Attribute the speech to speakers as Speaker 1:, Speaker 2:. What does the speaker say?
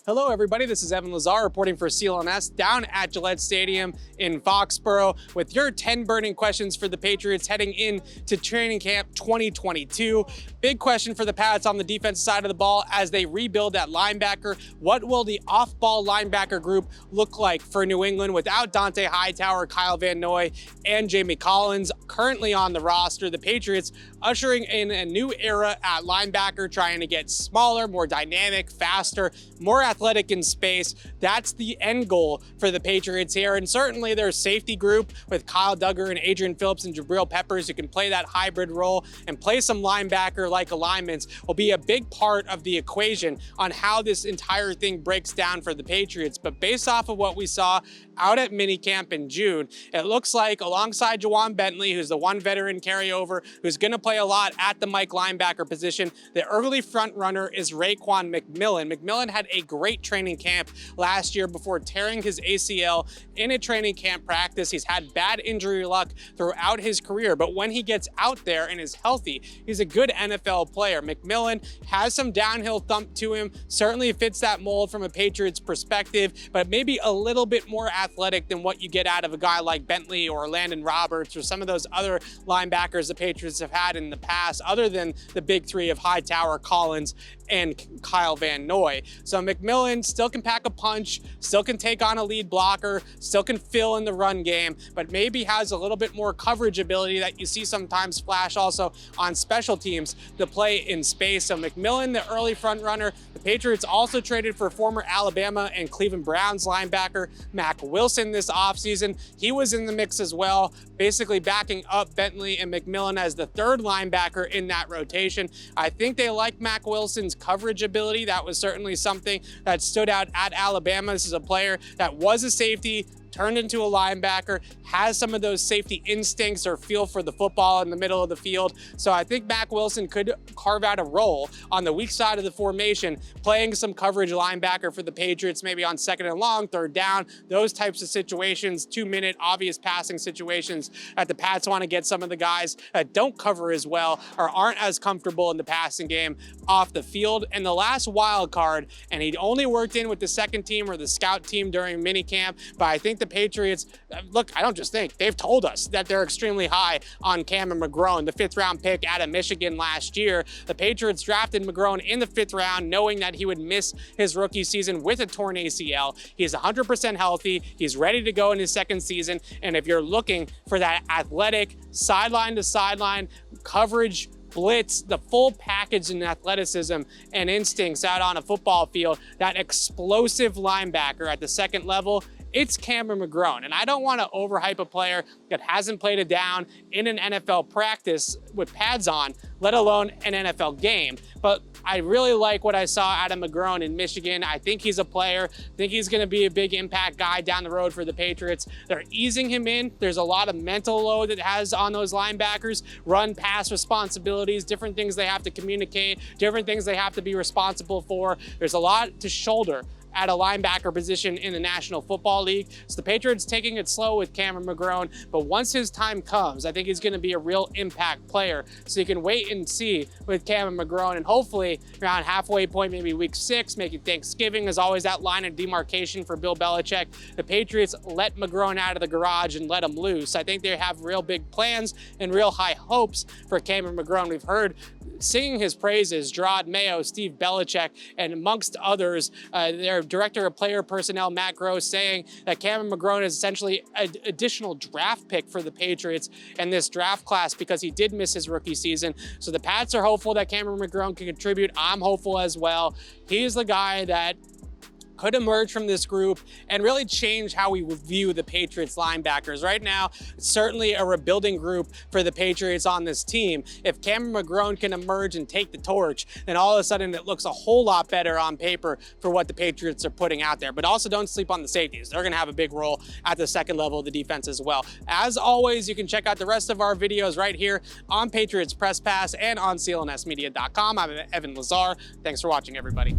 Speaker 1: Hello everybody, this is Evan Lazar reporting for CLNS down at Gillette Stadium in Foxborough with your 10 burning questions for the Patriots heading into training camp 2022. Big question for the Pats on the defensive side of the ball as they rebuild at linebacker. What will the off-ball linebacker group look like for New England without Dante Hightower, Kyle Van Noy, and Jamie Collins currently on the roster? The Patriots ushering in a new era at linebacker, trying to get smaller, more dynamic, faster, more athletic in space. That's the end goal for the Patriots here. And certainly their safety group with Kyle Duggar and Adrian Phillips and Jabril Peppers who can play that hybrid role and play some linebacker-like alignments will be a big part of the equation on how this entire thing breaks down for the Patriots. But based off of what we saw out at minicamp in June, it looks like alongside Juwan Bentley, who's the one veteran carryover, who's going to play a lot at the Mike linebacker position, the early front runner is Raekwon McMillan. McMillan had a great training camp last year before tearing his ACL in a training camp practice. He's had bad injury luck throughout his career, but when he gets out there and is healthy, he's a good NFL player. McMillan has some downhill thump to him, certainly fits that mold from a Patriots perspective, but maybe a little bit more athletic than what you get out of a guy like Bentley or Landon Roberts or some of those other linebackers the Patriots have had in the past, other than the big three of Hightower, Collins, and Kyle Van Noy. So McMillan still can pack a punch, still can take on a lead blocker, still can fill in the run game, but maybe has a little bit more coverage ability that you see sometimes flash also on special teams to play in space. So McMillan, the early front runner. The Patriots also traded for former Alabama and Cleveland Browns linebacker Mack Wilson this offseason. He was in the mix as well, basically backing up Bentley and McMillan as the third linebacker in that rotation. I think they like Mack Wilson's coverage ability. That was certainly something that stood out at Alabama. This is a player that was a safety, turned into a linebacker, has some of those safety instincts or feel for the football in the middle of the field. So I think Mack Wilson could carve out a role on the weak side of the formation, playing some coverage linebacker for the Patriots, maybe on second and long, third down, those types of situations, 2-minute obvious passing situations that the Pats want to get some of the guys that don't cover as well or aren't as comfortable in the passing game off the field. And the last wild card, and he only worked in with the second team or the scout team during minicamp, but I think the Patriots, look, I don't just think, they've told us that they're extremely high on Cameron McGrone, the 5th round pick out of Michigan last year. The Patriots drafted McGrone in the 5th round, knowing that he would miss his rookie season with a torn ACL. He's 100% healthy. He's ready to go in his second season. And if you're looking for that athletic sideline to sideline coverage, blitz, the full package in athleticism and instincts out on a football field, that explosive linebacker at the second level, it's Cameron McGrone. And I don't want to overhype a player that hasn't played a down in an NFL practice with pads on, let alone an NFL game. But I really like what I saw out of McGrone in Michigan. I think he's a player. I think he's going to be a big impact guy down the road for the Patriots. They're easing him in. There's a lot of mental load that has on those linebackers, run, pass responsibilities, different things they have to communicate, different things they have to be responsible for. There's a lot to shoulder at a linebacker position in the National Football League. So the Patriots taking it slow with Cameron McGrone, but once his time comes, I think he's going to be a real impact player. So you can wait and see with Cameron McGrone, and hopefully around halfway point, maybe week 6, maybe Thanksgiving is always that line of demarcation for Bill Belichick. The Patriots let McGrone out of the garage and let him loose. I think they have real big plans and real high hopes for Cameron McGrone. We've heard singing his praises, Gerard Mayo, Steve Belichick, and amongst others, their director of player personnel, Matt Gross, saying that Cameron McGrone is essentially an additional draft pick for the Patriots in this draft class because he did miss his rookie season. So the Pats are hopeful that Cameron McGrone can contribute. I'm hopeful as well. He's the guy that could emerge from this group and really change how we view the Patriots linebackers. Right now, it's certainly a rebuilding group for the Patriots on this team. If Cameron McGrone can emerge and take the torch, then all of a sudden it looks a whole lot better on paper for what the Patriots are putting out there. But also don't sleep on the safeties. They're going to have a big role at the second level of the defense as well. As always, you can check out the rest of our videos right here on Patriots Press Pass and on CLNSmedia.com. I'm Evan Lazar. Thanks for watching, everybody.